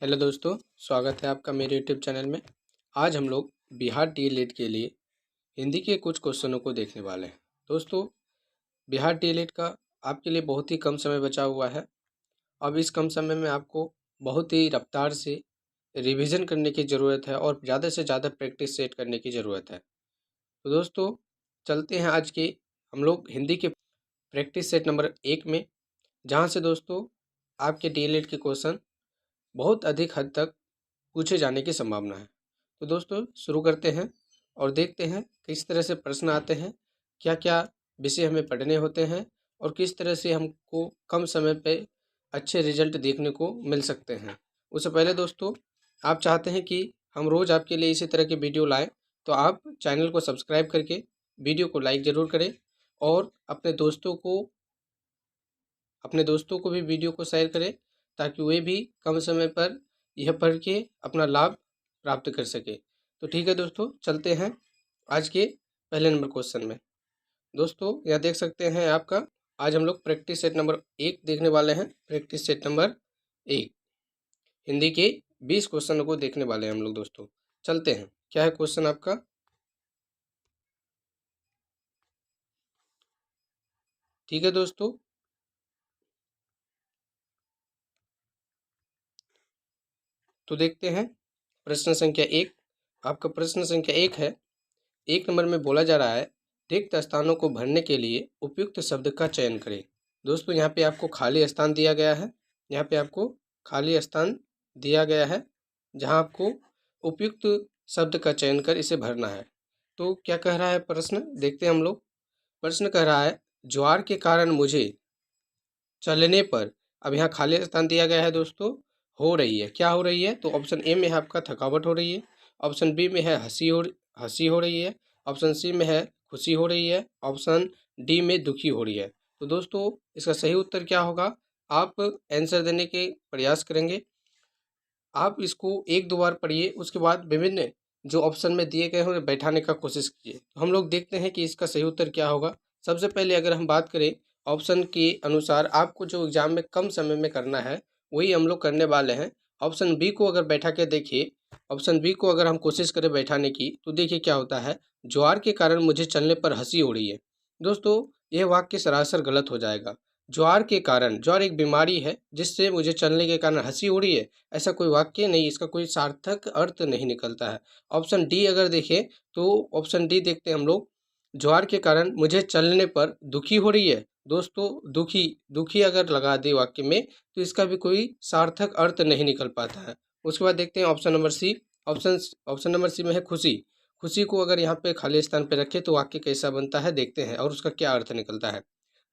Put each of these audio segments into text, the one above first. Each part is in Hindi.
हेलो दोस्तों, स्वागत है आपका मेरे यूट्यूब चैनल में। आज हम लोग बिहार डीएलएड के लिए हिंदी के कुछ क्वेश्चनों को देखने वाले हैं। दोस्तों, बिहार डीएलएड का आपके लिए बहुत ही कम समय बचा हुआ है। अब इस कम समय में आपको बहुत ही रफ्तार से रिवीजन करने की ज़रूरत है और ज़्यादा से ज़्यादा प्रैक्टिस सेट करने की ज़रूरत है। तो दोस्तों, चलते हैं आज के हम लोग हिंदी के प्रैक्टिस सेट नंबर 1 में, जहाँ से दोस्तों आपके डीएलएड के क्वेश्चन बहुत अधिक हद तक पूछे जाने की संभावना है। तो दोस्तों, शुरू करते हैं और देखते हैं किस तरह से प्रश्न आते हैं, क्या क्या विषय हमें पढ़ने होते हैं और किस तरह से हमको कम समय पे अच्छे रिजल्ट देखने को मिल सकते हैं। उससे पहले दोस्तों, आप चाहते हैं कि हम रोज़ आपके लिए इसी तरह के वीडियो लाएं, तो आप चैनल को सब्सक्राइब करके वीडियो को लाइक ज़रूर करें और अपने दोस्तों को भी वीडियो को शेयर करें, ताकि वे भी कम समय पर यह पढ़ के अपना लाभ प्राप्त कर सके। तो ठीक है दोस्तों, चलते हैं आज के पहले नंबर क्वेश्चन में। दोस्तों, यह देख सकते हैं आपका आज हम लोग प्रैक्टिस सेट नंबर 1 देखने वाले हैं। प्रैक्टिस सेट नंबर 1 हिंदी के 20 क्वेश्चनों को देखने वाले हैं हम लोग। दोस्तों, चलते हैं। क्या है क्वेश्चन आपका? ठीक है दोस्तों, तो देखते हैं प्रश्न संख्या 1। आपका प्रश्न संख्या 1 है। 1 नंबर में बोला जा रहा है, रिक्त स्थानों को भरने के लिए उपयुक्त शब्द का चयन करें। दोस्तों, यहाँ पे आपको खाली स्थान दिया गया है। यहाँ पे आपको खाली स्थान दिया गया है, जहाँ आपको उपयुक्त शब्द का चयन कर इसे भरना है। तो क्या कह रहा है प्रश्न, देखते हैं हम लोग। प्रश्न कह रहा है, ज्वार के कारण मुझे चलने पर, अब यहाँ खाली स्थान दिया गया है दोस्तों, हो रही है। क्या हो रही है? तो ऑप्शन ए में है आपका थकावट हो रही है, ऑप्शन बी में है हंसी हो रही है, ऑप्शन सी में है खुशी हो रही है, ऑप्शन डी में दुखी हो रही है। तो दोस्तों, इसका सही उत्तर क्या होगा? आप आंसर देने के प्रयास करेंगे। आप इसको एक दो बार पढ़िए, उसके बाद विभिन्न जो ऑप्शन में दिए गए हैं उन्हें बैठाने का कोशिश कीजिए। तो हम लोग देखते हैं कि इसका सही उत्तर क्या होगा। सबसे पहले अगर हम बात करें ऑप्शन के अनुसार, आपको जो एग्जाम में कम समय में करना है वही हम लोग करने वाले हैं। ऑप्शन बी को अगर बैठा के देखिए, ऑप्शन बी को अगर हम कोशिश करें बैठाने की, तो देखिए क्या होता है। ज्वार के कारण मुझे चलने पर हंसी हो रही है। दोस्तों, यह वाक्य सरासर गलत हो जाएगा। ज्वार के कारण, ज्वार एक बीमारी है जिससे मुझे चलने के कारण हंसी हो रही है, ऐसा कोई वाक्य नहीं, इसका कोई सार्थक अर्थ नहीं निकलता है। ऑप्शन डी अगर देखें, तो ऑप्शन डी देखते हैं हम लोग, ज्वार के कारण मुझे चलने पर दुखी हो रही है। दोस्तों, दुखी दुखी अगर लगा दे वाक्य में, तो इसका भी कोई सार्थक अर्थ नहीं निकल पाता है। उसके बाद देखते हैं option number C. Option option number C में है खुशी। खुशी को अगर यहाँ पे खाली स्थान पे रखें तो वाक्य कैसा बनता है, देखते हैं और उसका क्या अर्थ निकलता है।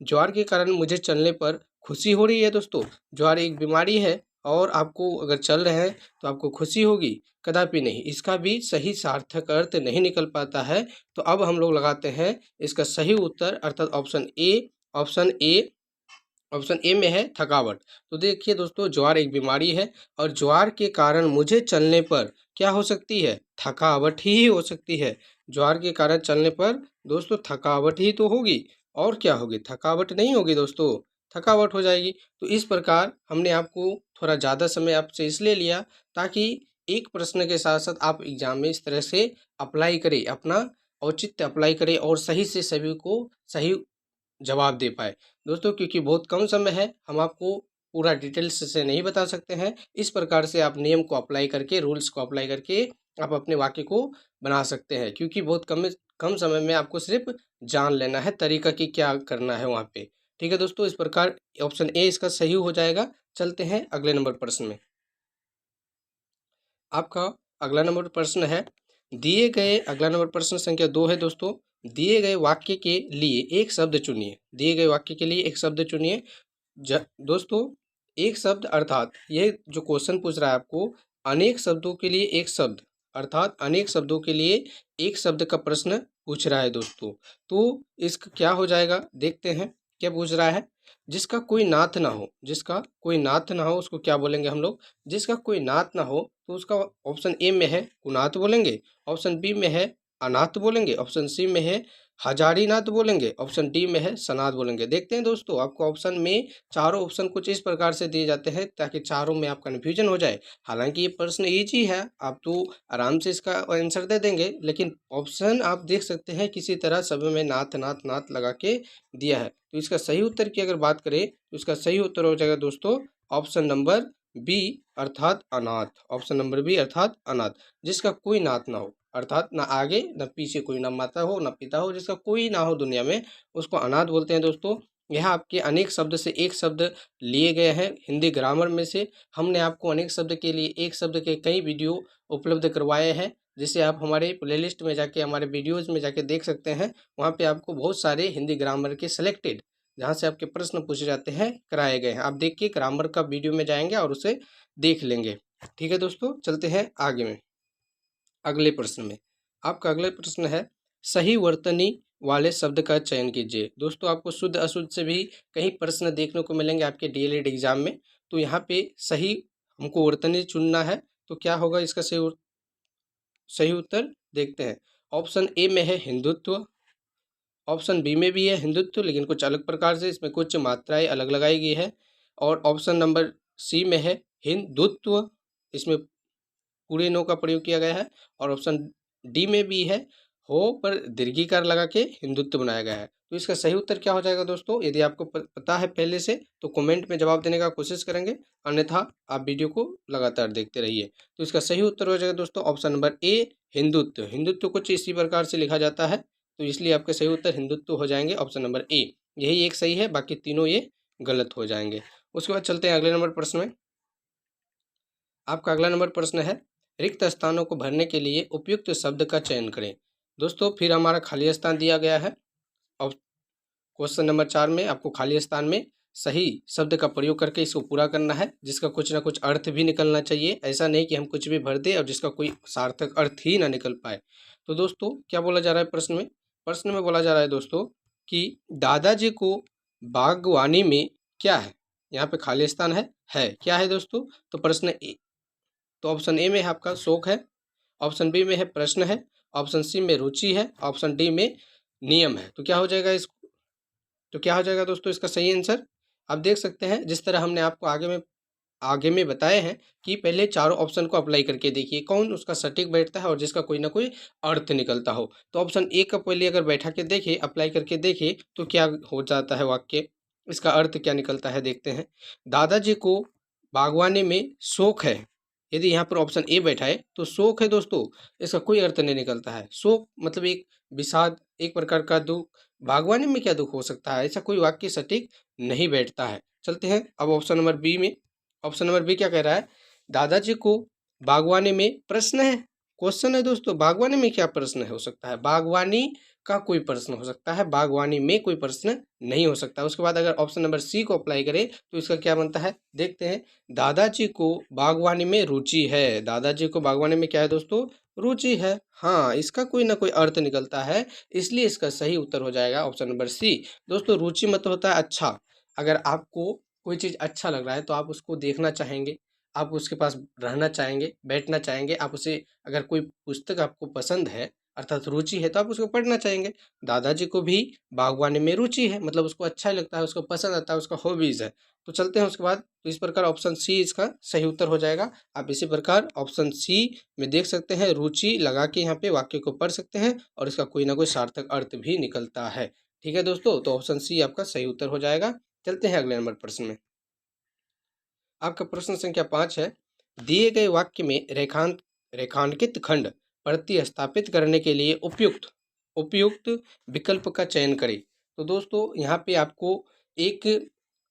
ज्वार के कारण मुझे चलने पर खुशी हो रही है। दोस्तों, ज्वार एक बीमारी है और आपको अगर चल रहे हैं तो आपको खुशी होगी, कदापि नहीं। इसका भी सही सार्थक अर्थ नहीं निकल पाता है। तो अब हम लोग लगाते हैं इसका सही उत्तर, अर्थात option A. Option A option A में है थकावट। तो देखिए दोस्तों, ज्वार एक बीमारी है और ज्वार के कारण मुझे चलने पर क्या हो सकती है? थकावट ही हो सकती है। ज्वार के कारण चलने पर दोस्तों थकावट ही तो होगी, और क्या होगी? थकावट नहीं होगी दोस्तों, थकावट हो जाएगी। तो इस प्रकार हमने आपको थोड़ा ज़्यादा समय आपसे इसलिए लिया, ताकि एक प्रश्न के साथ साथ आप एग्जाम में इस तरह से अप्लाई करें, अपना औचित्य अप्लाई करें और सही से सभी को सही जवाब दे पाए। दोस्तों, क्योंकि बहुत कम समय है, हम आपको पूरा डिटेल्स से नहीं बता सकते हैं। इस प्रकार से आप नियम को अप्लाई करके, रूल्स को अप्लाई करके आप अपने वाक्य को बना सकते हैं, क्योंकि बहुत कम कम समय में आपको सिर्फ जान लेना है तरीका कि क्या करना है वहाँ पे। ठीक है दोस्तों, इस प्रकार ऑप्शन ए इसका सही हो जाएगा। चलते हैं अगले नंबर प्रश्न में। आपका अगला नंबर प्रश्न है, दिए गए अगला नंबर प्रश्न संख्या 2 है दोस्तों। दिए गए वाक्य के लिए एक शब्द चुनिए। दिए गए वाक्य के लिए एक शब्द चुनिए। दोस्तों, एक शब्द अर्थात ये जो क्वेश्चन पूछ रहा है आपको, अनेक शब्दों के लिए एक शब्द, अर्थात अनेक शब्दों के लिए एक शब्द का प्रश्न पूछ रहा है दोस्तों। तो इसका क्या हो जाएगा, देखते हैं क्या पूछ रहा है। जिसका कोई नाथ ना हो, जिसका कोई नाथ ना हो उसको क्या बोलेंगे हम लोग? जिसका कोई नाथ ना हो तो उसका ऑप्शन ए में है कुनाथ बोलेंगे, ऑप्शन बी में है अनाथ बोलेंगे, ऑप्शन सी में है हजारी नाथ बोलेंगे, ऑप्शन डी में है सनाद बोलेंगे। देखते हैं दोस्तों, आपको ऑप्शन में चारों ऑप्शन कुछ इस प्रकार से दिए जाते हैं ताकि चारों में आप कन्फ्यूजन हो जाए। हालांकि ये प्रश्न ईजी है, आप तो आराम से इसका आंसर दे देंगे, लेकिन ऑप्शन आप देख सकते हैं किसी तरह सभी में नाथ नाथ नाथ लगा के दिया है। तो इसका सही उत्तर की अगर बात करें तो इसका सही उत्तर हो जाएगा दोस्तों ऑप्शन नंबर बी अर्थात अनाथ। ऑप्शन नंबर बी अर्थात अनाथ, जिसका कोई नाथ ना हो, अर्थात ना आगे ना पीछे, कोई ना माता हो ना पिता हो, जिसका कोई ना हो दुनिया में, उसको अनाथ बोलते हैं दोस्तों। यहाँ आपके अनेक शब्द से एक शब्द लिए गए हैं हिंदी ग्रामर में से। हमने आपको अनेक शब्द के लिए एक शब्द के कई वीडियो उपलब्ध करवाए हैं, जिसे आप हमारे प्लेलिस्ट में जाके हमारे वीडियोज़ में जाके देख सकते हैं। वहाँ पे आपको बहुत सारे हिंदी ग्रामर के सिलेक्टेड, जहाँ से आपके प्रश्न पूछे जाते हैं, कराए गए हैं। आप देखिए ग्रामर का वीडियो में जाएंगे और उसे देख लेंगे। ठीक है दोस्तों, चलते हैं आगे में अगले प्रश्न में। आपका अगला प्रश्न है सही वर्तनी वाले शब्द का चयन कीजिए। दोस्तों आपको शुद्ध अशुद्ध से भी कई प्रश्न देखने को मिलेंगे आपके डीएलएड एग्जाम में। तो यहाँ पे सही हमको वर्तनी चुनना है, तो क्या होगा इसका सही उत्तर देखते हैं। ऑप्शन ए में है हिंदुत्व, ऑप्शन बी में भी है हिंदुत्व लेकिन कुछ अलग प्रकार से, इसमें कुछ मात्राएं अलग लगाई गई है। और ऑप्शन नंबर सी में है हिंदुत्व, इसमें पूरे नो का प्रयोग किया गया है। और ऑप्शन डी में भी है हो पर दीर्घिकार लगा के हिंदुत्व बनाया गया है। तो इसका सही उत्तर क्या हो जाएगा दोस्तों? यदि आपको पता है पहले से तो कमेंट में जवाब देने का कोशिश करेंगे, अन्यथा आप वीडियो को लगातार देखते रहिए। तो इसका सही उत्तर हो जाएगा दोस्तों option number A Hindutva. Hindutva कुछ इसी प्रकार से लिखा जाता है, तो इसलिए आपके सही उत्तर हिंदुत्व हो जाएंगे ऑप्शन नंबर ए। यही एक सही है, बाकी तीनों ये गलत हो जाएंगे। उसके बाद चलते हैं अगले नंबर प्रश्न में। आपका अगला नंबर प्रश्न है रिक्त स्थानों को भरने के लिए उपयुक्त शब्द का चयन करें। दोस्तों फिर हमारा खाली स्थान दिया गया है और क्वेश्चन नंबर 4 में आपको खाली स्थान में सही शब्द का प्रयोग करके इसको पूरा करना है, जिसका कुछ ना कुछ अर्थ भी निकलना चाहिए। ऐसा नहीं कि हम कुछ भी भर दें और जिसका कोई सार्थक अर्थ ही ना निकल पाए। तो दोस्तों क्या बोला जा रहा है प्रश्न में? प्रश्न में बोला जा रहा है दोस्तों कि दादाजी को बागवानी में क्या है। यहाँ पे खाली स्थान है क्या है दोस्तों? तो प्रश्न तो ऑप्शन ए में है आपका शौक है, ऑप्शन बी में है प्रश्न है, ऑप्शन सी में रुचि है, ऑप्शन डी में नियम है। तो क्या हो जाएगा तो क्या हो जाएगा दोस्तों इसका सही आंसर? आप देख सकते हैं जिस तरह हमने आपको आगे में बताए हैं कि पहले चारों ऑप्शन को अप्लाई करके देखिए कौन उसका सटीक बैठता है और जिसका कोई ना कोई अर्थ निकलता हो। तो ऑप्शन ए का पहले अगर बैठा के देखिए, अप्लाई करके देखिए तो क्या हो जाता है वाक्य, इसका अर्थ क्या निकलता है देखते हैं। दादाजी को बागवानी में शौक है, यदि यहाँ पर ऑप्शन ए बैठा है तो शौक है दोस्तों, इसका कोई अर्थ नहीं निकलता है। शौक मतलब एक विषाद, एक प्रकार का दुख। बागवानी में क्या दुख हो सकता है? ऐसा कोई वाक्य सटीक नहीं बैठता है। चलते हैं अब ऑप्शन नंबर बी में। ऑप्शन नंबर बी क्या कह रहा है? दादाजी को बागवानी में प्रश्न है, क्वेश्चन है दोस्तों। बागवानी में क्या प्रश्न हो सकता है? बागवानी का कोई प्रश्न हो सकता है, बागवानी में कोई प्रश्न नहीं हो सकता। उसके बाद अगर ऑप्शन नंबर सी को अप्लाई करें तो इसका क्या बनता है देखते हैं। दादाजी को बागवानी में रुचि है, दादाजी को बागवानी में क्या है दोस्तों? रुचि है। हाँ, इसका कोई ना कोई अर्थ निकलता है, इसलिए इसका सही उत्तर हो जाएगा ऑप्शन नंबर सी। दोस्तों रुचि मतलब होता है अच्छा। अगर आपको कोई चीज़ अच्छा लग रहा है तो आप उसको देखना चाहेंगे, आप उसके पास रहना चाहेंगे, बैठना चाहेंगे। आप उसे अगर कोई पुस्तक आपको पसंद है अर्थात रुचि है तो आप उसको पढ़ना चाहेंगे। दादाजी को भी बागवानी में रुचि है, मतलब उसको अच्छा लगता है, उसको पसंद आता है, उसका हॉबीज़ है। तो चलते हैं उसके बाद, तो इस प्रकार ऑप्शन सी इसका सही उत्तर हो जाएगा। आप इसी प्रकार ऑप्शन सी में देख सकते हैं, रुचि लगा के यहाँ पे वाक्य को पढ़ सकते हैं और इसका कोई ना कोई सार्थक अर्थ भी निकलता है। ठीक है दोस्तों, तो ऑप्शन सी आपका सही उत्तर हो जाएगा। चलते हैं अगले नंबर प्रश्न में। आपका प्रश्न संख्या 5 है दिए गए वाक्य में रेखांकित खंड प्रतिस्थापित करने के लिए उपयुक्त विकल्प का चयन करें। तो दोस्तों यहाँ पे आपको एक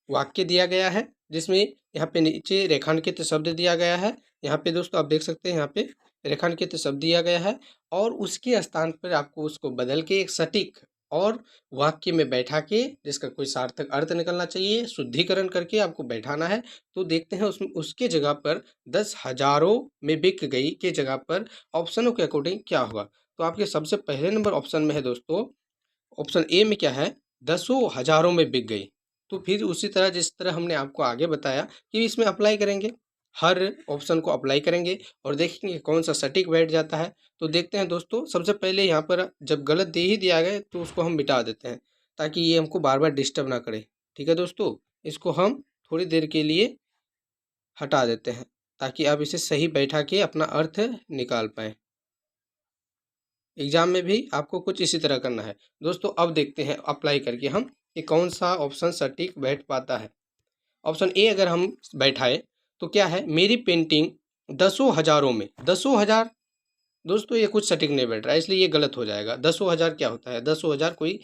वाक्य दिया गया है जिसमें यहाँ पे नीचे रेखांकित शब्द दिया गया है। यहाँ पे दोस्तों आप देख सकते हैं, यहाँ पे रेखांकित शब्द दिया गया है और उसके स्थान पर आपको उसको बदल के एक सटीक और वाक्य में बैठा के जिसका कोई सार्थक अर्थ निकलना चाहिए, शुद्धिकरण करके आपको बैठाना है। तो देखते हैं उसमें उसके जगह पर 10 हजारों में बिक गई के जगह पर ऑप्शनों के अकॉर्डिंग क्या होगा। तो आपके सबसे पहले नंबर ऑप्शन में है दोस्तों, ऑप्शन ए में क्या है? 10 हजारों में बिक गई। तो फिर उसी तरह जिस तरह हमने आपको आगे बताया कि इसमें अप्लाई करेंगे, हर ऑप्शन को अप्लाई करेंगे और देखेंगे कौन सा सटीक बैठ जाता है। तो देखते हैं दोस्तों, सबसे पहले यहाँ पर जब गलत दे ही दिया गया तो उसको हम मिटा देते हैं ताकि ये हमको बार बार डिस्टर्ब ना करे। ठीक है दोस्तों, इसको हम थोड़ी देर के लिए हटा देते हैं ताकि आप इसे सही बैठा के अपना अर्थ निकाल पाएँ। एग्जाम में भी आपको कुछ इसी तरह करना है दोस्तों। अब देखते हैं अप्लाई करके हम कि कौन सा ऑप्शन सटीक बैठ पाता है। ऑप्शन ए अगर हम बैठाए तो क्या है, मेरी पेंटिंग दसों हजारों में, दसों हजार दोस्तों ये कुछ सटीक नहीं बैठ रहा है, इसलिए ये गलत हो जाएगा। दसों हजार क्या होता है, दसों हजार कोई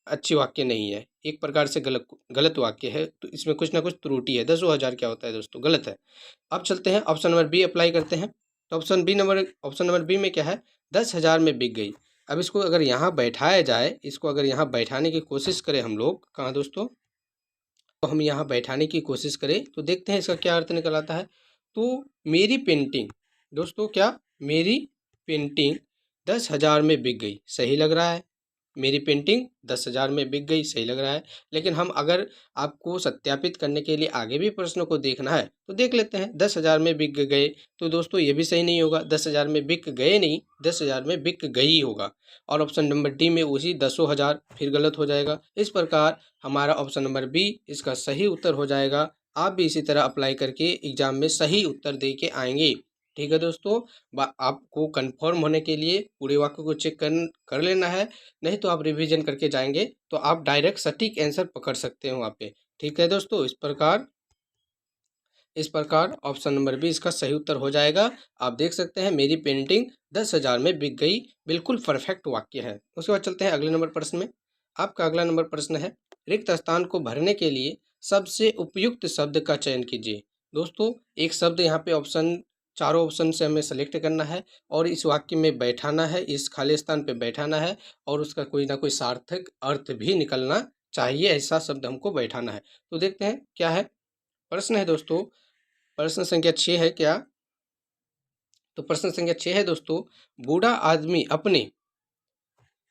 अच्छी वाक्य नहीं है, एक प्रकार से गलत गलत वाक्य है, तो इसमें कुछ ना कुछ त्रुटि है। दसों हजार क्या होता है दोस्तों, गलत है। अब चलते हैं ऑप्शन नंबर बी अप्लाई करते हैं। तो ऑप्शन नंबर बी में क्या है, 10,000 में बिक गई। अब इसको अगर यहाँ बैठाया जाए, इसको अगर यहाँ बैठाने की कोशिश करें हम लोग, कहाँ दोस्तों, तो हम यहाँ बैठाने की कोशिश करें तो देखते हैं इसका क्या अर्थ निकल आता है। तो मेरी पेंटिंग दोस्तों, क्या मेरी पेंटिंग 10,000 में बिक गई, सही लग रहा है। मेरी पेंटिंग 10,000 में बिक गई, सही लग रहा है। लेकिन हम अगर आपको सत्यापित करने के लिए आगे भी प्रश्नों को देखना है तो देख लेते हैं। 10,000 में बिक गए तो दोस्तों ये भी सही नहीं होगा, 10,000 में बिक गए नहीं, 10,000 में बिक गई होगा। और ऑप्शन नंबर डी में उसी दसों हज़ार फिर गलत हो जाएगा। इस प्रकार हमारा ऑप्शन नंबर बी इसका सही उत्तर हो जाएगा। आप भी इसी तरह अप्लाई करके एग्जाम में सही उत्तर दे के आएंगे। ठीक है दोस्तों, आपको कंफर्म होने के लिए पूरे वाक्य को चेक कर लेना है, नहीं तो आप रिवीजन करके जाएंगे तो आप डायरेक्ट सटीक आंसर पकड़ सकते हैं वहाँ पे। ठीक है दोस्तों, इस प्रकार ऑप्शन नंबर बी इसका सही उत्तर हो जाएगा। आप देख सकते हैं मेरी पेंटिंग 10,000 में बिक गई, बिल्कुल परफेक्ट वाक्य है। उसके बाद चलते हैं अगले नंबर प्रश्न में। आपका अगला नंबर प्रश्न है, रिक्त स्थान को भरने के लिए सबसे उपयुक्त शब्द का चयन कीजिए। दोस्तों एक शब्द यहाँ पे चारों ऑप्शन से हमें सेलेक्ट करना है और इस वाक्य में बैठाना है, इस खाली स्थान पे बैठाना है और उसका कोई ना कोई सार्थक अर्थ भी निकलना चाहिए, ऐसा शब्द हमको बैठाना है। तो देखते हैं क्या है प्रश्न है दोस्तों। प्रश्न संख्या 6 है क्या, तो प्रश्न संख्या 6 है दोस्तों, बूढ़ा आदमी अपने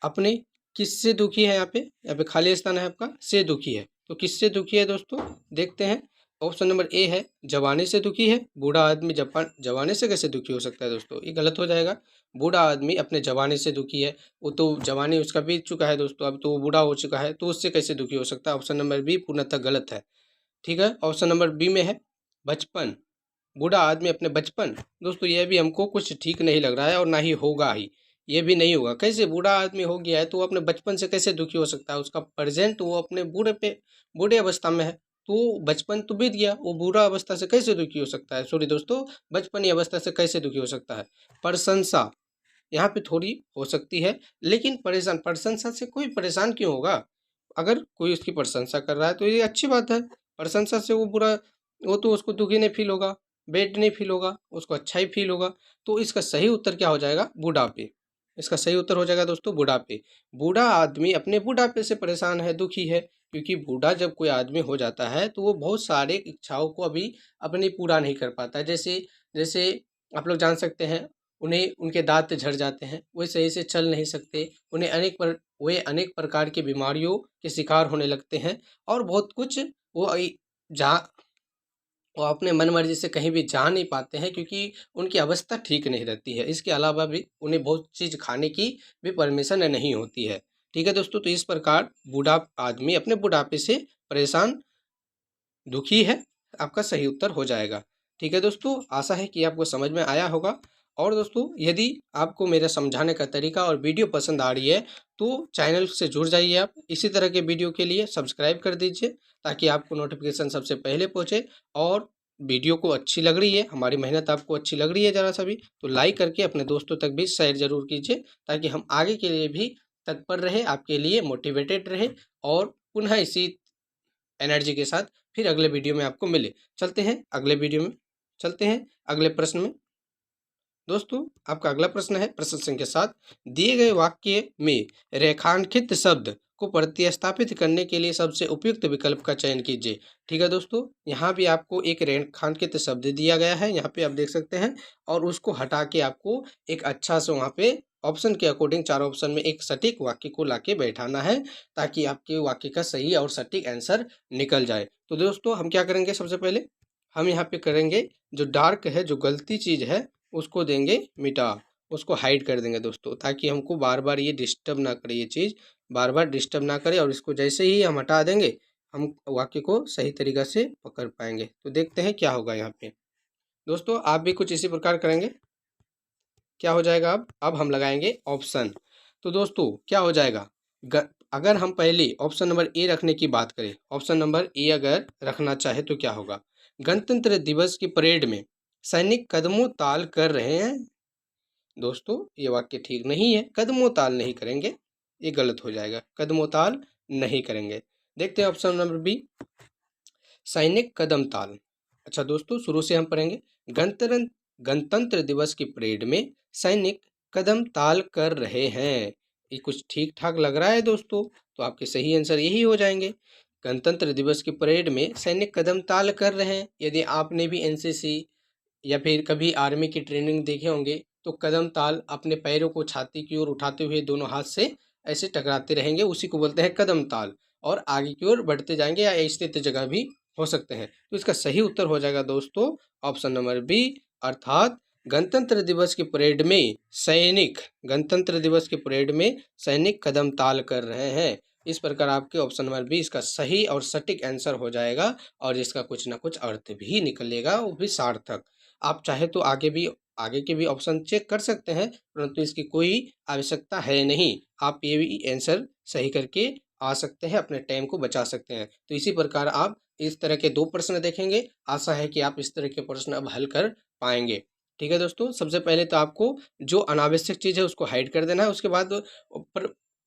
अपने किससे दुखी है। यहाँ पे खाली स्थान है आपका, से दुखी है, तो किससे दुखी है दोस्तों, देखते हैं। ऑप्शन नंबर ए है जवानी से दुखी है। बूढ़ा आदमी जवानी से कैसे दुखी हो सकता है दोस्तों, ये गलत हो जाएगा। बूढ़ा आदमी अपने जवानी से दुखी है, वो तो जवानी उसका बीत चुका है दोस्तों, अब तो वो बूढ़ा हो चुका है, तो उससे कैसे दुखी हो सकता है। ऑप्शन नंबर बी पूर्णतः गलत है। ठीक है, ऑप्शन नंबर बी में है बचपन, बूढ़ा आदमी अपने बचपन, दोस्तों ये भी हमको कुछ ठीक नहीं लग रहा है और ना ही होगा ही, ये भी नहीं होगा। कैसे बूढ़ा आदमी हो गया है तो वो अपने बचपन से कैसे दुखी हो सकता है, उसका प्रेजेंट वो अपने बूढ़े अवस्था में है, तो बचपन तो बीत गया, वो बूढ़ा अवस्था से कैसे दुखी हो सकता है, सॉरी दोस्तों, बचपनी अवस्था से कैसे दुखी हो सकता है। प्रशंसा यहाँ पे थोड़ी हो सकती है, लेकिन प्रशंसा से कोई परेशान क्यों होगा। अगर कोई उसकी प्रशंसा कर रहा है तो ये अच्छी बात है। प्रशंसा से वो तो उसको दुखी नहीं फील होगा, बैड नहीं फील होगा, उसको अच्छा ही फील होगा। तो इसका सही उत्तर क्या हो जाएगा, बुढ़ापे। इसका सही उत्तर हो जाएगा दोस्तों बुढ़ापे। बूढ़ा आदमी अपने बुढ़ापे से परेशान है, दुखी है, क्योंकि बूढ़ा जब कोई आदमी हो जाता है तो वो बहुत सारे इच्छाओं को अभी अपनी पूरा नहीं कर पाता है। जैसे जैसे आप लोग जान सकते हैं, उन्हें उनके दांत झड़ जाते हैं, वे सही से चल नहीं सकते, वे अनेक प्रकार की बीमारियों के शिकार होने लगते हैं और बहुत कुछ वो जा वो अपने मन मर्जी से कहीं भी जा नहीं पाते हैं, क्योंकि उनकी अवस्था ठीक नहीं रहती है। इसके अलावा भी उन्हें बहुत चीज़ खाने की भी परमिशन नहीं होती है। ठीक है दोस्तों, तो इस प्रकार बूढ़ा आदमी अपने बुढ़ापे से परेशान दुखी है, आपका सही उत्तर हो जाएगा। ठीक है दोस्तों, आशा है कि आपको समझ में आया होगा। और दोस्तों यदि आपको मेरा समझाने का तरीका और वीडियो पसंद आ रही है तो चैनल से जुड़ जाइए। आप इसी तरह के वीडियो के लिए सब्सक्राइब कर दीजिए ताकि आपको नोटिफिकेशन सबसे पहले पहुंचे। और वीडियो को अच्छी लग रही है, हमारी मेहनत आपको अच्छी लग रही है ज़रा सा भी, तो लाइक करके अपने दोस्तों तक भी शेयर ज़रूर कीजिए ताकि हम आगे के लिए भी तत्पर रहे, आपके लिए मोटिवेटेड रहे और पुनः इसी एनर्जी के साथ फिर अगले वीडियो में आपको मिले। चलते हैं अगले वीडियो में, चलते हैं अगले प्रश्न में। दोस्तों आपका अगला प्रश्न है प्रश्न संख्या 7, दिए गए वाक्य में रेखांकित शब्द को प्रतिस्थापित करने के लिए सबसे उपयुक्त विकल्प का चयन कीजिए। ठीक है दोस्तों, यहाँ भी आपको एक रेखांकित शब्द दिया गया है, यहाँ पे आप देख सकते हैं, और उसको हटा के आपको एक अच्छा से वहाँ पे ऑप्शन के अकॉर्डिंग चार ऑप्शन में एक सटीक वाक्य को लाके बैठाना है ताकि आपके वाक्य का सही और सटीक आंसर निकल जाए। तो दोस्तों हम क्या करेंगे, सबसे पहले हम यहाँ पे करेंगे जो डार्क है, जो गलती चीज़ है उसको देंगे मिटा, उसको हाइड कर देंगे दोस्तों, ताकि हमको बार बार ये डिस्टर्ब ना करे, ये चीज़ बार बार डिस्टर्ब ना करे। और इसको जैसे ही हम हटा देंगे हम वाक्य को सही तरीक़ा से पकड़ पाएंगे। तो देखते हैं क्या होगा यहाँ पे दोस्तों। आप भी कुछ इसी प्रकार करेंगे। क्या हो जाएगा अब हम लगाएंगे ऑप्शन। तो दोस्तों क्या हो जाएगा, अगर हम पहले ऑप्शन नंबर ए रखने की बात करें, ऑप्शन नंबर ए अगर रखना चाहे तो क्या होगा, गणतंत्र दिवस की परेड में सैनिक कदमों ताल कर रहे हैं। दोस्तों ये वाक्य ठीक नहीं है, कदमों ताल नहीं करेंगे, ये गलत हो जाएगा, कदमों ताल नहीं करेंगे। देखते हैं ऑप्शन नंबर बी, सैनिक कदम ताल। अच्छा दोस्तों शुरू से हम पढ़ेंगे, गणतंत्र दिवस की परेड में सैनिक कदम ताल कर रहे हैं। ये कुछ ठीक ठाक लग रहा है दोस्तों, तो आपके सही आंसर यही हो जाएंगे। गणतंत्र दिवस की परेड में सैनिक कदम ताल कर रहे हैं। यदि आपने भी एनसीसी या फिर कभी आर्मी की ट्रेनिंग देखे होंगे तो कदम ताल अपने पैरों को छाती की ओर उठाते हुए दोनों हाथ से ऐसे टकराते रहेंगे, उसी को बोलते हैं कदम ताल, और आगे की ओर बढ़ते जाएंगे या स्थित जगह भी हो सकते हैं। तो इसका सही उत्तर हो जाएगा दोस्तों ऑप्शन नंबर बी, अर्थात गणतंत्र दिवस की परेड में सैनिक, गणतंत्र दिवस की परेड में सैनिक कदम ताल कर रहे हैं। इस प्रकार आपके ऑप्शन नंबर बी इसका सही और सटीक आंसर हो जाएगा, और इसका कुछ ना कुछ अर्थ भी निकलेगा, वो भी सार्थक। आप चाहे तो आगे के भी ऑप्शन चेक कर सकते हैं, परंतु इसकी कोई आवश्यकता है नहीं। आप ये भी आंसर सही करके आ सकते हैं, अपने टाइम को बचा सकते हैं। तो इसी प्रकार आप इस तरह के 2 प्रश्न देखेंगे, आशा है कि आप इस तरह के प्रश्न अब हल कर पाएंगे। ठीक है दोस्तों, सबसे पहले तो आपको जो अनावश्यक चीज़ है उसको हाइड कर देना है, उसके बाद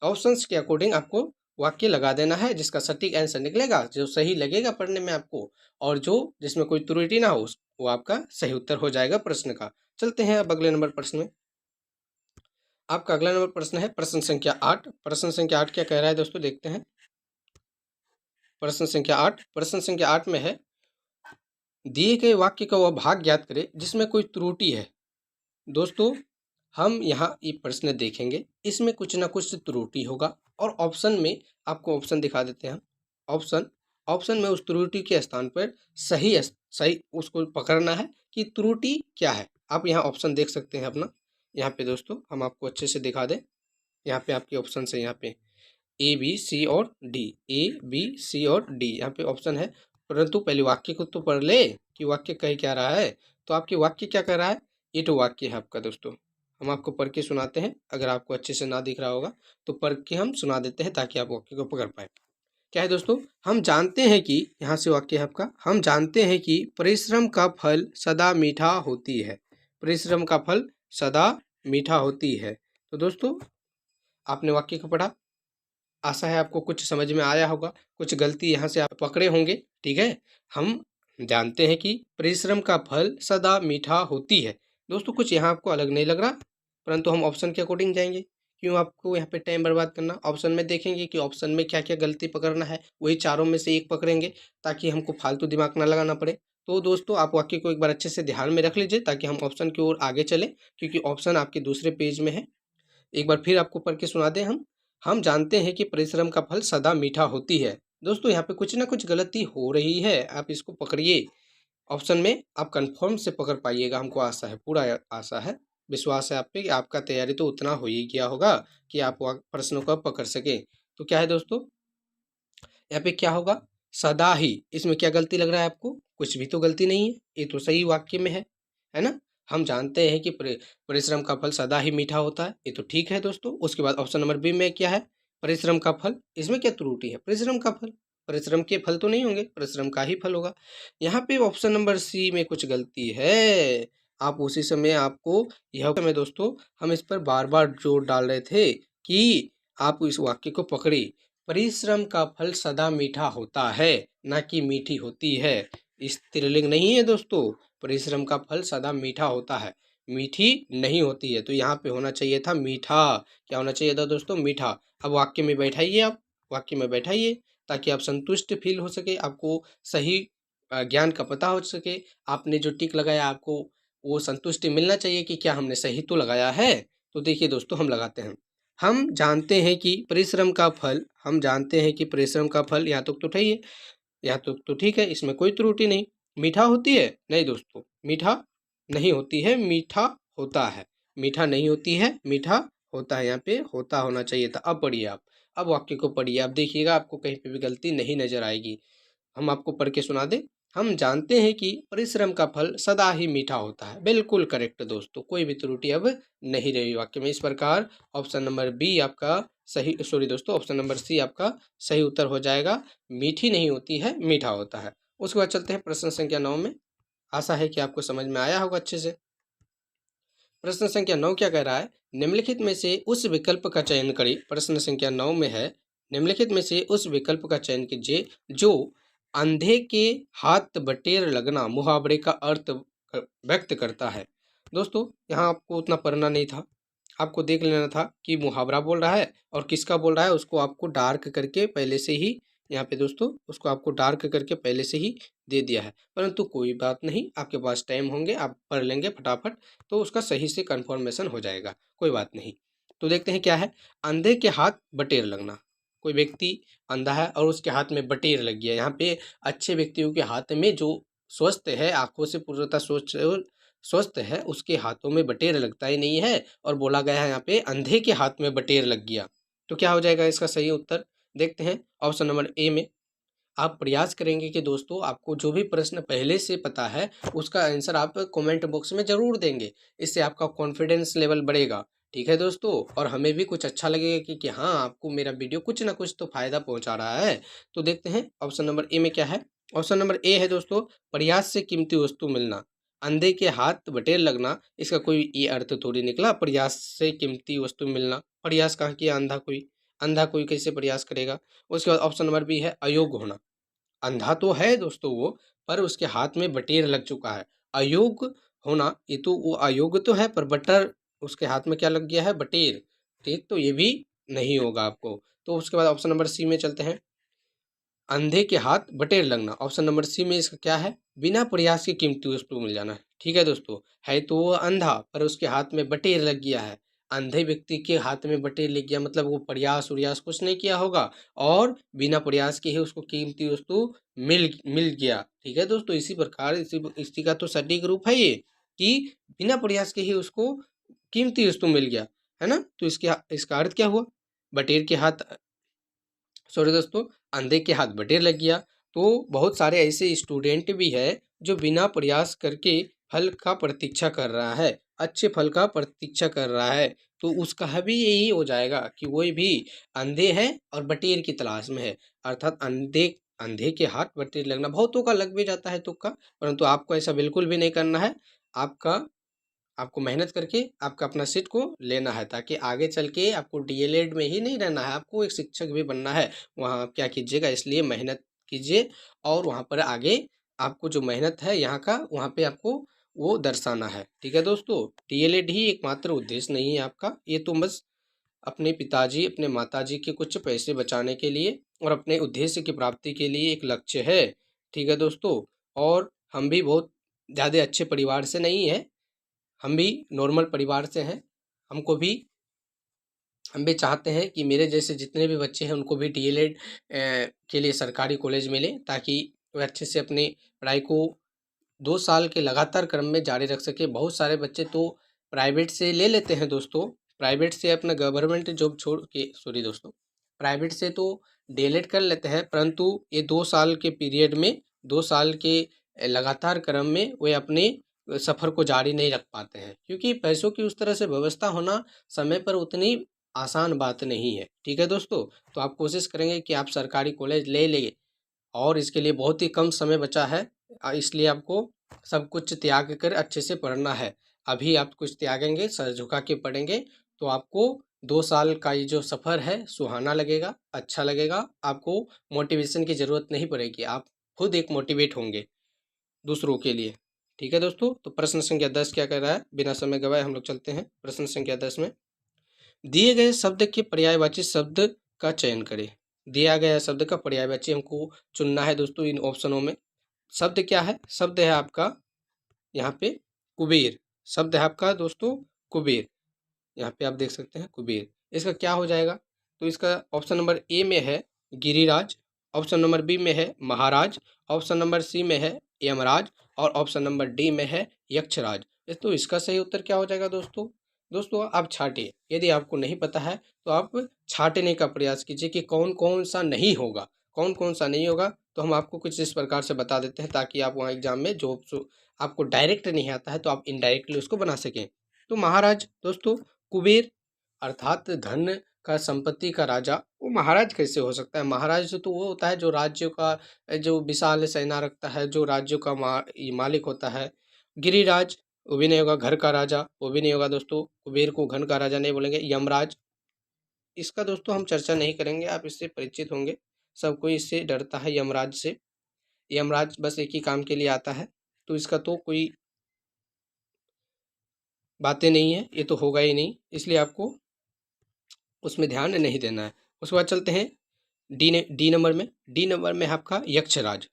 ऑप्शंस के अकॉर्डिंग आपको वाक्य लगा देना है, जिसका सटीक आंसर निकलेगा, जो सही लगेगा पढ़ने में आपको, और जो जिसमें कोई त्रुटि ना हो वो आपका सही उत्तर हो जाएगा प्रश्न का। चलते हैं अब अगले नंबर प्रश्न में। आपका अगला नंबर प्रश्न है प्रश्न संख्या 8। प्रश्न संख्या 8 क्या कह रहा है दोस्तों, देखते हैं। प्रश्न संख्या 8, प्रश्न संख्या 8 में है, दिए गए वाक्य का वह भाग ज्ञात करें जिसमें कोई त्रुटि है। दोस्तों हम यहाँ ये प्रश्न देखेंगे, इसमें कुछ ना कुछ त्रुटि होगा, और ऑप्शन में आपको ऑप्शन दिखा देते हैं। ऑप्शन में उस त्रुटि के स्थान पर सही उसको पकड़ना है कि त्रुटि क्या है। आप यहाँ ऑप्शन देख सकते हैं अपना, यहाँ पे दोस्तों हम आपको अच्छे से दिखा दें। यहाँ पे आपके ऑप्शन है, यहाँ पे ए बी सी और डी, ए बी सी और डी यहाँ पे ऑप्शन है। परंतु पहले वाक्य को तो पढ़ ले कि वाक्य कह क्या रहा है। तो आपके वाक्य क्या कर रहा है, ये तो वाक्य है आपका दोस्तों, हम आपको पढ़ के सुनाते हैं। अगर आपको अच्छे से ना दिख रहा होगा तो पढ़ के हम सुना देते हैं, ताकि आप वाक्य को पकड़ पाए। क्या है दोस्तों, हम जानते हैं कि, यहाँ से वाक्य है आपका, हम जानते हैं कि परिश्रम का फल सदा मीठा होती है। परिश्रम का फल सदा मीठा होती है। तो दोस्तों आपने वाक्य को पढ़ा, आशा है आपको कुछ समझ में आया होगा, कुछ गलती यहाँ से आप पकड़े होंगे। ठीक है, हम जानते हैं कि परिश्रम का फल सदा मीठा होती है। दोस्तों कुछ यहाँ आपको अलग नहीं लग रहा, परंतु हम ऑप्शन के अकॉर्डिंग जाएंगे। क्यों आपको यहाँ पे टाइम बर्बाद करना, ऑप्शन में देखेंगे कि ऑप्शन में क्या क्या गलती पकड़ना है, वही चारों में से एक पकड़ेंगे, ताकि हमको फालतू दिमाग ना लगाना पड़े। तो दोस्तों आप वाक्य को एक बार अच्छे से ध्यान में रख लीजिए, ताकि हम ऑप्शन की ओर आगे चलें, क्योंकि ऑप्शन आपके दूसरे पेज में है। एक बार फिर आपको पढ़ के सुना दें हम जानते हैं कि परिश्रम का फल सदा मीठा होती है। दोस्तों यहाँ पे कुछ ना कुछ गलती हो रही है, आप इसको पकड़िए। ऑप्शन में आप कंफर्म से पकड़ पाइएगा, हमको आशा है, पूरा आशा है, विश्वास है आप पे कि आपका तैयारी तो उतना हो ही गया होगा कि आप प्रश्नों को पकड़ सके। तो क्या है दोस्तों, यहाँ पे क्या होगा, सदा ही, इसमें क्या गलती लग रहा है आपको, कुछ भी तो गलती नहीं है, ये तो सही वाक्य में है ना। हम जानते हैं कि परिश्रम का फल सदा ही मीठा होता है, ये तो ठीक है दोस्तों। उसके बाद ऑप्शन नंबर बी में क्या है, परिश्रम का फल, इसमें क्या त्रुटि है, परिश्रम का फल, परिश्रम के फल तो नहीं होंगे, परिश्रम का ही फल होगा। यहाँ पे ऑप्शन नंबर सी में कुछ गलती है, आप उसी समय आपको यह समय दोस्तों हम इस पर बार बार जोर डाल रहे थे कि आप इस वाक्य को पकड़ी, परिश्रम का फल सदा मीठा होता है, ना कि मीठी होती है। स्त्रीलिंग नहीं है दोस्तों, परिश्रम का फल सदा मीठा होता है, मीठी नहीं होती है। तो यहाँ पे होना चाहिए था मीठा, क्या होना चाहिए था दोस्तों, मीठा। अब वाक्य में बैठाइए, आप वाक्य में बैठाइए, ताकि आप संतुष्ट फील हो सके, आपको सही ज्ञान का पता हो सके। आपने जो टिक लगाया आपको वो संतुष्टि मिलना चाहिए कि क्या हमने सही तो लगाया है। तो देखिए दोस्तों हम लगाते हैं, हम जानते हैं कि परिश्रम का फल, हम जानते हैं कि परिश्रम का फल, यहाँ तक तो ठीक है, यहाँ तक तो ठीक है, इसमें कोई त्रुटि नहीं। मीठा होती है? नहीं दोस्तों, मीठा नहीं होती है, मीठा होता है। मीठा नहीं होती है, मीठा होता है। यहाँ पे होता होना चाहिए था। अब पढ़िए आप, अब वाक्य को पढ़िए, आप देखिएगा आपको कहीं पे भी गलती नहीं नजर आएगी। हम आपको पढ़ के सुना दें। हम जानते हैं कि परिश्रम का फल सदा ही मीठा होता है। बिल्कुल करेक्ट दोस्तों, कोई भी त्रुटि अब नहीं रही वाक्य में। इस प्रकार ऑप्शन नंबर बी आपका सही, सॉरी दोस्तों, ऑप्शन नंबर सी आपका सही उत्तर हो जाएगा। मीठी नहीं होती है, मीठा होता है। उसके बाद चलते हैं प्रश्न संख्या 9 में। आशा है कि आपको समझ में आया होगा अच्छे से। प्रश्न संख्या 9 क्या कह रहा है? निम्नलिखित में से उस विकल्प का चयन करें। प्रश्न संख्या 9 में है, निम्नलिखित में से उस विकल्प का चयन कीजिए जो अंधे के हाथ बटेर लगना मुहावरे का अर्थ व्यक्त करता है। दोस्तों यहाँ आपको उतना पढ़ना नहीं था, आपको देख लेना था कि मुहावरा बोल रहा है और किसका बोल रहा है। उसको आपको डार्क करके पहले से ही, यहाँ पे दोस्तों उसको आपको डार्क करके पहले से ही दे दिया है। परंतु कोई बात नहीं, आपके पास टाइम होंगे, आप पढ़ लेंगे फटाफट, तो उसका सही से कन्फर्मेशन हो जाएगा, कोई बात नहीं। तो देखते हैं क्या है। अंधे के हाथ बटेर लगना, कोई व्यक्ति अंधा है और उसके हाथ में बटेर लग गया। यहाँ पे अच्छे व्यक्तियों के हाथ में, जो स्वस्थ है, आंखों से पूर्णतः स्वस्थ है, उसके हाथों में बटेर लगता ही नहीं है। और बोला गया है यहाँ पे अंधे के हाथ में बटेर लग गया, तो क्या हो जाएगा इसका सही उत्तर? देखते हैं ऑप्शन नंबर ए में। आप प्रयास करेंगे कि दोस्तों आपको जो भी प्रश्न पहले से पता है उसका आंसर आप कमेंट बॉक्स में ज़रूर देंगे। इससे आपका कॉन्फिडेंस लेवल बढ़ेगा। ठीक है दोस्तों, और हमें भी कुछ अच्छा लगेगा कि हाँ, आपको मेरा वीडियो कुछ ना कुछ तो फायदा पहुंचा रहा है। तो देखते हैं ऑप्शन नंबर ए में क्या है। ऑप्शन नंबर ए है दोस्तों, प्रयास से कीमती वस्तु मिलना। अंधे के हाथ बटेर लगना, इसका कोई ये अर्थ थोड़ी निकला प्रयास से कीमती वस्तु मिलना। प्रयास कहाँ किया अंधा कोई? अंधा कोई कैसे प्रयास करेगा? उसके बाद ऑप्शन नंबर बी है अयोग्य होना। अंधा तो है दोस्तों वो, पर उसके हाथ में बटेर लग चुका है। अयोग्य होना, ये तो वो अयोग्य तो है, पर बटर उसके हाथ में क्या लग गया है? बटेर। ठीक, तो ये भी नहीं होगा आपको। तो उसके बाद ऑप्शन नंबर सी में चलते हैं। अंधे के हाथ बटेर लगना, ऑप्शन नंबर सी में इसका क्या है? बिना प्रयास के कीमती वस्तु मिल जाना। ठीक है दोस्तों, है तो वो अंधा, पर उसके हाथ में बटेर लग गया है। अंधे व्यक्ति के हाथ में बटेर लग गया मतलब वो प्रयास उरियास कुछ नहीं किया होगा, और बिना प्रयास के ही उसको कीमती वस्तु मिल मिल गया। ठीक है दोस्तों, इसी प्रकार इसी का तो सटीक रूप है ये, कि बिना प्रयास के ही उसको कीमती वस्तु मिल गया, है ना। तो इसका अर्थ क्या हुआ? बटेर के हाथ, सॉरी दोस्तों, अंधे के हाथ बटेर लग गया। तो बहुत सारे ऐसे स्टूडेंट भी है जो बिना प्रयास करके फल का प्रतीक्षा कर रहा है, अच्छे फल का प्रतीक्षा कर रहा है। तो उसका भी यही हो जाएगा कि वही भी अंधे हैं और बटेर की तलाश में है। अर्थात अंधे अंधे के हाथ बटेर लगना, बहुतों का लग भी जाता है तुक्का, परंतु आपको ऐसा बिल्कुल भी नहीं करना है। आपका आपको मेहनत करके आपका अपना सीट को लेना है, ताकि आगे चल के आपको डीएलएड में ही नहीं रहना है, आपको एक शिक्षक भी बनना है। वहाँ आप क्या कीजिएगा, इसलिए मेहनत कीजिए, और वहाँ पर आगे आपको जो मेहनत है यहाँ का, वहाँ पे आपको वो दर्शाना है। ठीक है दोस्तों, डीएलएड ही एकमात्र उद्देश्य नहीं है आपका, ये तो बस अपने पिताजी अपने माताजी के कुछ पैसे बचाने के लिए और अपने उद्देश्य की प्राप्ति के लिए एक लक्ष्य है। ठीक है दोस्तों, और हम भी बहुत ज़्यादा अच्छे परिवार से नहीं है, हम भी नॉर्मल परिवार से हैं। हमको भी हम भी चाहते हैं कि मेरे जैसे जितने भी बच्चे हैं उनको भी डीएलएड के लिए सरकारी कॉलेज मिले, ताकि वे अच्छे से अपनी पढ़ाई को 2 साल के लगातार क्रम में जारी रख सके। बहुत सारे बच्चे तो प्राइवेट से ले लेते हैं दोस्तों, प्राइवेट से अपना गवर्नमेंट जॉब छोड़ के, सॉरी दोस्तों, प्राइवेट से तो डीएलएड कर लेते हैं, परंतु ये 2 साल के पीरियड में, 2 साल के लगातार क्रम में वे अपने सफ़र को जारी नहीं रख पाते हैं, क्योंकि पैसों की उस तरह से व्यवस्था होना समय पर उतनी आसान बात नहीं है। ठीक है दोस्तों, तो आप कोशिश करेंगे कि आप सरकारी कॉलेज ले लें, और इसके लिए बहुत ही कम समय बचा है। इसलिए आपको सब कुछ त्याग कर अच्छे से पढ़ना है। अभी आप कुछ त्यागेंगे, सर झुका के पढ़ेंगे, तो आपको 2 साल का ये जो सफ़र है सुहाना लगेगा, अच्छा लगेगा। आपको मोटिवेशन की ज़रूरत नहीं पड़ेगी, आप खुद एक मोटिवेट होंगे दूसरों के लिए। ठीक है दोस्तों, तो प्रश्न संख्या 10 क्या कर रहा है? बिना समय गवाए हम लोग चलते हैं प्रश्न संख्या 10 में। दिए गए शब्द के पर्यायवाची शब्द का चयन करें। दिया गया शब्द का पर्यायवाची हमको चुनना है दोस्तों इन ऑप्शनों में। शब्द क्या है? शब्द है आपका यहाँ पे कुबेर। शब्द है आपका दोस्तों कुबेर। यहाँ पे आप देख सकते हैं कुबेर। इसका क्या हो जाएगा? तो इसका ऑप्शन नंबर ए में है गिरिराज, ऑप्शन नंबर बी में है महाराज, ऑप्शन नंबर सी में है यमराज और ऑप्शन नंबर डी में है यक्षराज। तो इसका सही उत्तर क्या हो जाएगा दोस्तों? दोस्तों आप छाटिए, यदि आपको नहीं पता है तो आप छाटने का प्रयास कीजिए कि कौन कौन सा नहीं होगा, कौन कौन सा नहीं होगा। तो हम आपको कुछ इस प्रकार से बता देते हैं ताकि आप वहाँ एग्जाम में जो आपको डायरेक्ट नहीं आता है तो आप इनडायरेक्टली उसको बना सकें। तो महाराज दोस्तों, कुबेर अर्थात धन का, संपत्ति का राजा, वो महाराज कैसे हो सकता है? महाराज तो वो होता है जो राज्य का, जो विशाल सेना रखता है, जो राज्यों का मालिक होता है। गिरिराज वो भी नहीं होगा, घर का राजा वो भी नहीं होगा दोस्तों, कुबेर को घन का राजा नहीं बोलेंगे। यमराज, इसका दोस्तों हम चर्चा नहीं करेंगे, आप इससे परिचित होंगे, सब कोई इससे डरता है यमराज से। यमराज बस एक ही काम के लिए आता है, तो इसका तो कोई बातें नहीं है, ये तो होगा ही नहीं, इसलिए आपको उसमें ध्यान नहीं देना है। उसके बाद चलते हैं डी नंबर में। डी नंबर में है आपका यक्षराज।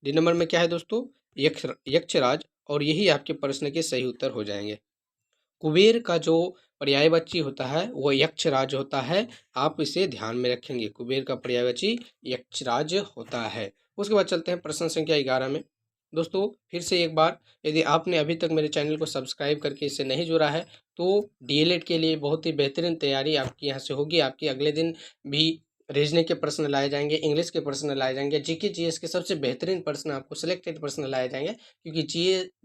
डी नंबर में क्या है दोस्तों? यक्षराज, और यही आपके प्रश्न के सही उत्तर हो जाएंगे। कुबेर का जो पर्यायवाची होता है वो यक्षराज होता है, आप इसे ध्यान में रखेंगे, कुबेर का पर्यायवाची यक्षराज होता है। उसके बाद चलते हैं प्रश्न संख्या 11 में। दोस्तों फिर से एक बार, यदि आपने अभी तक मेरे चैनल को सब्सक्राइब करके इससे नहीं जुड़ा है तो डीएलएड के लिए बहुत ही बेहतरीन तैयारी आपकी यहाँ से होगी। आपकी अगले दिन भी रीजनिंग के प्रश्न लाए जाएंगे, इंग्लिश के प्रश्न लाए जाएंगे, जीके जीएस के सबसे बेहतरीन प्रश्न आपको सिलेक्टेड प्रश्न लाए जाएंगे, क्योंकि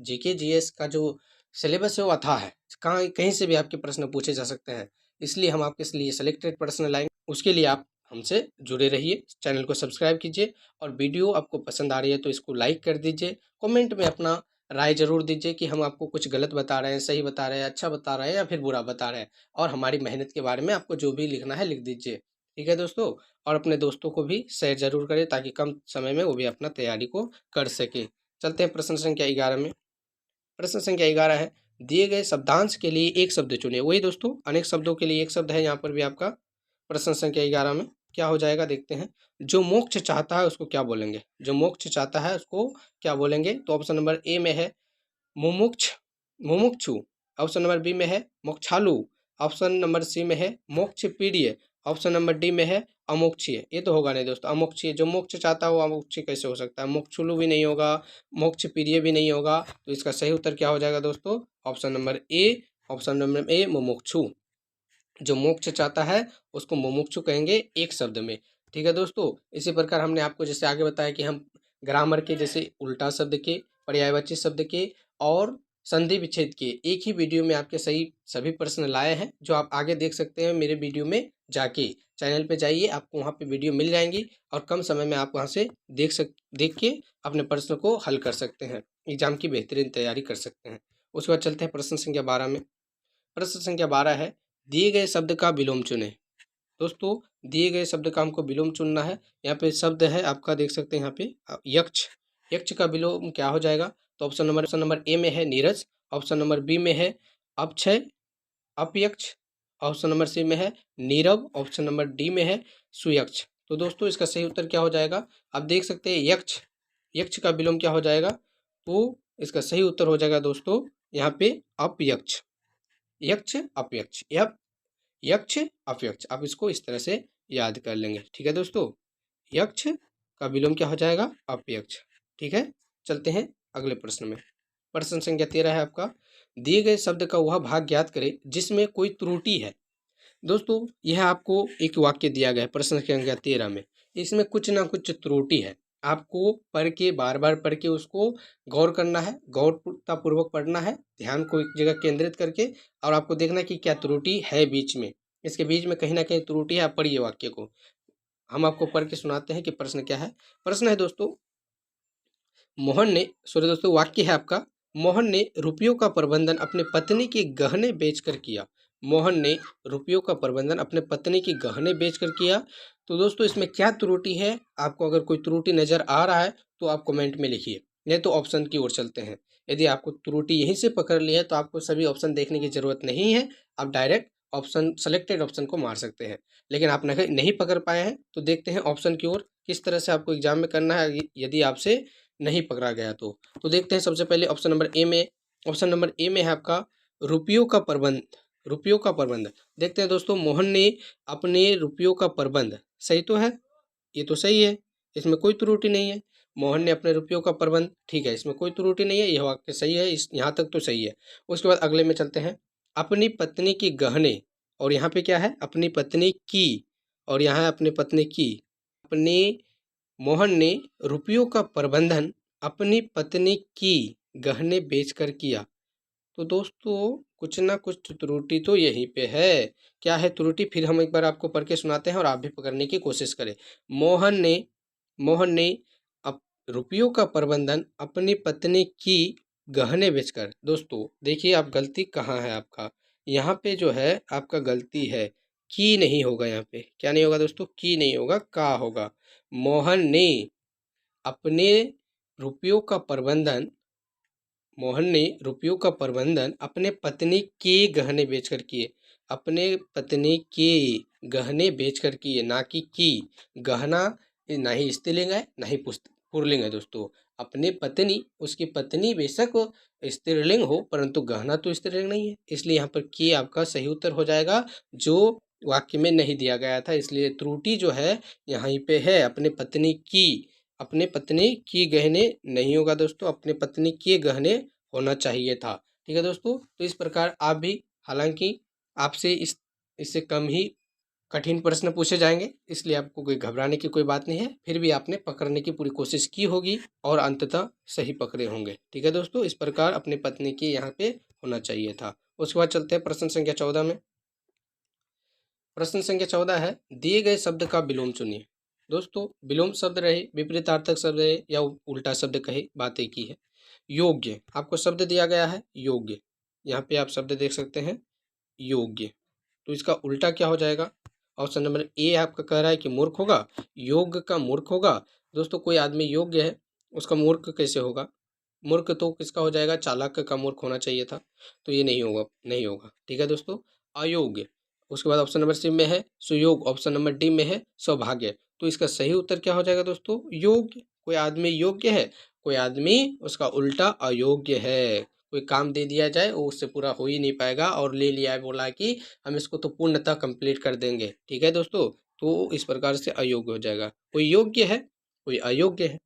जीके जीएस का जो सिलेबस है वो अथाह है, कहाँ कहीं से भी आपके प्रश्न पूछे जा सकते हैं, इसलिए हम आपके लिए सिलेक्टेड प्रश्न लाएंगे। उसके लिए आप हमसे जुड़े रहिए, चैनल को सब्सक्राइब कीजिए, और वीडियो आपको पसंद आ रही है तो इसको लाइक कर दीजिए। कमेंट में अपना राय जरूर दीजिए कि हम आपको कुछ गलत बता रहे हैं, सही बता रहे हैं, अच्छा बता रहे हैं या फिर बुरा बता रहे हैं, और हमारी मेहनत के बारे में आपको जो भी लिखना है लिख दीजिए, ठीक है दोस्तों। और अपने दोस्तों को भी शेयर जरूर करें ताकि कम समय में वो भी अपना तैयारी को कर सके। चलते हैं प्रश्न संख्या 11 में। प्रश्न संख्या 11 है, दिए गए शब्दांश के लिए एक शब्द चुनिए। वही दोस्तों, अनेक शब्दों के लिए एक शब्द है यहाँ पर भी आपका। प्रश्न संख्या 11 में क्या हो जाएगा देखते हैं। जो मोक्ष चाहता है उसको क्या बोलेंगे? जो मोक्ष चाहता है उसको क्या बोलेंगे? तो ऑप्शन नंबर ए में है मुमुक्ष, मुमुक्षु। ऑप्शन नंबर बी में है मोक्षालु। ऑप्शन नंबर सी में है मोक्ष पीड़िय। ऑप्शन नंबर डी में है अमोक्षीय। ये तो होगा नहीं दोस्तों, अमोक्षीय। जो मोक्ष चाहता है वो अमोक्षीय कैसे हो सकता है? मोक्षुलु भी नहीं होगा, मोक्ष प्रिय भी नहीं होगा, तो इसका सही उत्तर क्या हो जाएगा दोस्तों? Option number A. Option number A मुमुक्षु। जो मोक्ष चाहता है उसको मुमुक्षु कहेंगे एक शब्द में, ठीक है दोस्तों। इसी प्रकार हमने आपको जैसे आगे बताया कि हम ग्रामर के जैसे उल्टा शब्द के, पर्यायवाची शब्द के और संधि विच्छेद के एक ही वीडियो में आपके सही सभी प्रश्न लाए हैं, जो आप आगे देख सकते हैं मेरे वीडियो में जाके। चैनल पे जाइए, आपको वहाँ पे वीडियो मिल जाएंगी और कम समय में आप वहाँ से देख के अपने प्रश्न को हल कर सकते हैं, एग्जाम की बेहतरीन तैयारी कर सकते हैं। उसके बाद चलते हैं प्रश्न संख्या 12 में। प्रश्न संख्या 12 है, दिए गए शब्द का विलोम चुनें। दोस्तों दिए गए शब्द का हमको विलोम चुनना है। यहाँ पे शब्द है आपका, देख सकते हैं यहाँ पे यक्ष। यक्ष का विलोम क्या हो जाएगा? तो ऑप्शन नंबर ए में है नीरज। ऑप्शन नंबर बी में है अपक्षय, अपयक्ष। ऑप्शन नंबर सी में है नीरव। ऑप्शन नंबर डी में है सुयक्ष। तो दोस्तों इसका सही उत्तर क्या हो जाएगा? आप देख सकते हैं यक्ष, यक्ष का विलोम क्या हो जाएगा? तो इसका सही उत्तर हो जाएगा दोस्तों यहाँ पे अपयक्ष। यक्ष अपयक्ष, यक्ष अपयक्ष, आप इसको इस तरह से याद कर लेंगे, ठीक है दोस्तों। यक्ष का विलोम क्या हो जाएगा? अपयक्ष, ठीक है। चलते हैं अगले प्रश्न में। प्रश्न संख्या 13 है आपका, दिए गए शब्द का वह भाग ज्ञात करें जिसमें कोई त्रुटि है। दोस्तों यह आपको एक वाक्य दिया गया है प्रश्न संख्या 13 में, इसमें कुछ ना कुछ त्रुटि है, आपको पढ़ के बार बार पढ़ के उसको गौर करना है, गौरतापूर्वक पढ़ना है, ध्यान को एक जगह केंद्रित करके, और आपको देखना कि क्या त्रुटि है बीच में, इसके बीच में कहीं ना कहीं त्रुटि है। आप पढ़िए वाक्य को, हम आपको पढ़ के सुनाते हैं कि प्रश्न क्या है। प्रश्न है दोस्तों, मोहन ने, सॉरी दोस्तों वाक्य है आपका, मोहन ने रुपयों का प्रबंधन अपने पत्नी के गहने बेचकर किया। मोहन ने रुपयों का प्रबंधन अपने पत्नी के गहने बेचकर किया। तो दोस्तों इसमें क्या त्रुटि है? आपको अगर कोई त्रुटि नजर आ रहा है तो आप कमेंट में लिखिए, नहीं तो ऑप्शन की ओर चलते हैं। यदि आपको त्रुटि यहीं से पकड़ ली है तो आपको सभी ऑप्शन देखने की जरूरत नहीं है, आप डायरेक्ट ऑप्शन सेलेक्टेड ऑप्शन को मार सकते हैं। लेकिन आप नहीं पकड़ पाए हैं तो देखते हैं ऑप्शन की ओर, किस तरह से आपको एग्जाम में करना है यदि आपसे नहीं पकड़ा गया तो देखते हैं। सबसे पहले ऑप्शन नंबर ए में, ऑप्शन नंबर ए में है आपका रुपयों का प्रबंध, रुपयों का प्रबंध। देखते हैं दोस्तों, मोहन ने अपने रुपयों का प्रबंध, सही तो है, ये तो सही है, इसमें कोई त्रुटि नहीं है। मोहन ने अपने रुपयों का प्रबंध, ठीक है, इसमें कोई त्रुटि नहीं है, यह वाक्य सही है, इस यहाँ तक तो सही है। उसके बाद अगले में चलते हैं। अपनी पत्नी की गहने, और यहाँ पे क्या है, अपनी पत्नी की, और यहाँ है अपनी पत्नी की। अपनी मोहन ने रुपयों का प्रबंधन अपनी पत्नी की गहने बेचकर किया। तो दोस्तों कुछ ना कुछ त्रुटि तो यहीं पे है। क्या है त्रुटि, फिर हम एक बार आपको पढ़ के सुनाते हैं और आप भी पकड़ने की कोशिश करें। मोहन ने अप रुपयों का प्रबंधन अपनी पत्नी की गहने बेचकर। दोस्तों देखिए आप गलती कहाँ है आपका, यहाँ पे जो है आपका गलती है, की नहीं होगा, यहाँ पे क्या नहीं होगा दोस्तों, की नहीं होगा, का होगा। मोहन ने अपने रुपयों का प्रबंधन मोहन ने रुपयों का प्रबंधन अपने पत्नी के गहने बेचकर किए। अपने पत्नी के गहने बेचकर किए, ना कि की। गहना ना ही स्त्रीलिंग है ना ही पुल्लिंग है दोस्तों। अपने पत्नी, उसकी पत्नी बेशक स्त्रीलिंग हो परंतु गहना तो स्त्रीलिंग नहीं है, इसलिए यहाँ पर की आपका सही उत्तर हो जाएगा, जो वाक्य में नहीं दिया गया था। इसलिए त्रुटि जो है यहाँ पे है, अपने पत्नी की। अपने पत्नी की गहने नहीं होगा दोस्तों, अपने पत्नी के गहने होना चाहिए था। ठीक है दोस्तों, तो इस प्रकार आप भी, हालांकि आपसे इससे कम ही कठिन प्रश्न पूछे जाएंगे, इसलिए आपको कोई घबराने की कोई बात नहीं है। फिर भी आपने पकड़ने की पूरी कोशिश की होगी और अंततः सही पकड़े होंगे। ठीक है दोस्तों, इस प्रकार अपने पत्नी के यहाँ पे होना चाहिए था। उसके बाद चलते हैं प्रश्न संख्या 14 में। प्रश्न संख्या 14 है, दिए गए शब्द का विलोम चुनिए। दोस्तों विलोम शब्द रहे, विपरीतार्थक शब्द रहे या उल्टा शब्द कहे, बात एक ही है। योग्य, आपको शब्द दिया गया है योग्य, यहाँ पे आप शब्द देख सकते हैं योग्य, तो इसका उल्टा क्या हो जाएगा। ऑप्शन नंबर ए आपका कह रहा है कि मूर्ख होगा, योग्य का मूर्ख होगा। दोस्तों कोई आदमी योग्य है, उसका मूर्ख कैसे होगा, मूर्ख तो किसका हो जाएगा, चालाक का मूर्ख होना चाहिए था, तो ये नहीं होगा, नहीं होगा। ठीक है दोस्तों, अयोग्य। उसके बाद ऑप्शन नंबर सी में है सुयोग, ऑप्शन नंबर डी में है सौभाग्य, तो इसका सही उत्तर क्या हो जाएगा दोस्तों, योग्य। कोई आदमी योग्य है, कोई आदमी उसका उल्टा अयोग्य है। कोई काम दे दिया जाए वो उससे पूरा हो ही नहीं पाएगा, और ले लिया है, बोला कि हम इसको तो पूर्णतः कंप्लीट कर देंगे। ठीक है दोस्तों, तो इस प्रकार से अयोग्य हो जाएगा। कोई योग्य है, कोई अयोग्य है,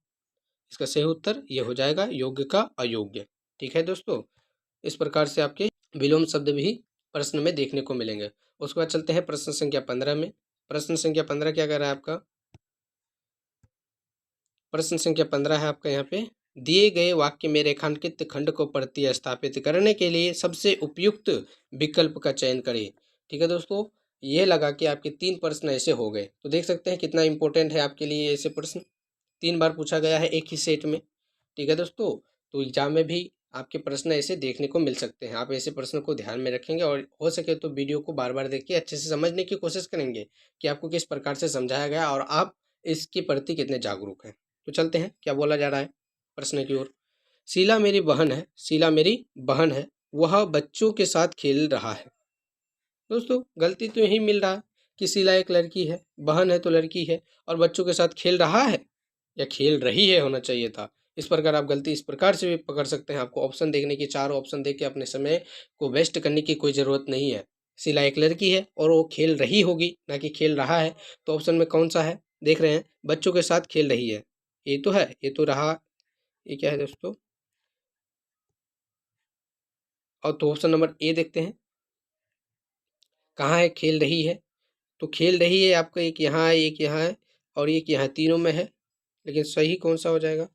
इसका सही उत्तर ये हो जाएगा योग्य का अयोग्य। ठीक है दोस्तों, इस प्रकार से आपके विलोम शब्द भी प्रश्न में देखने को मिलेंगे। उसके बाद चलते हैं प्रश्न संख्या 15 में। प्रश्न संख्या 15 क्या कर रहा है आपका, प्रश्न संख्या 15 है आपका यहाँ पे, दिए गए वाक्य में रेखांकित खंड को प्रतिस्थापित करने के लिए सबसे उपयुक्त विकल्प का चयन करें। ठीक है दोस्तों, ये लगा कि आपके 3 प्रश्न ऐसे हो गए, तो देख सकते हैं कितना इंपॉर्टेंट है आपके लिए ऐसे प्रश्न, 3 बार पूछा गया है एक ही सेट में। ठीक है दोस्तों, तो एग्जाम में भी आपके प्रश्न ऐसे देखने को मिल सकते हैं। आप ऐसे प्रश्न को ध्यान में रखेंगे और हो सके तो वीडियो को बार बार देख के अच्छे से समझने की कोशिश करेंगे कि आपको किस प्रकार से समझाया गया और आप इसके प्रति कितने जागरूक हैं। तो चलते हैं, क्या बोला जा रहा है प्रश्न की ओर। शीला मेरी बहन है, शीला मेरी बहन है, वह बच्चों के साथ खेल रहा है। दोस्तों गलती तो यही मिल रहा है कि शीला एक लड़की है, बहन है तो लड़की है, और बच्चों के साथ खेल रहा है या खेल रही है होना चाहिए था। इस प्रकार आप गलती इस प्रकार से भी पकड़ सकते हैं। आपको ऑप्शन देखने की, 4 ऑप्शन देख के अपने समय को वेस्ट करने की कोई ज़रूरत नहीं है। शीला एक लड़की है और वो खेल रही होगी, ना कि खेल रहा है, तो ऑप्शन में कौन सा है, देख रहे हैं, बच्चों के साथ खेल रही है, ये तो है, ये तो रहा, ये क्या है दोस्तों, और तो ऑप्शन नंबर ए देखते हैं कहाँ है, खेल रही है, तो खेल रही है आपका एक यहाँ है, एक यहाँ है और एक यहाँ, तीनों में है, लेकिन सही कौन सा हो जाएगा,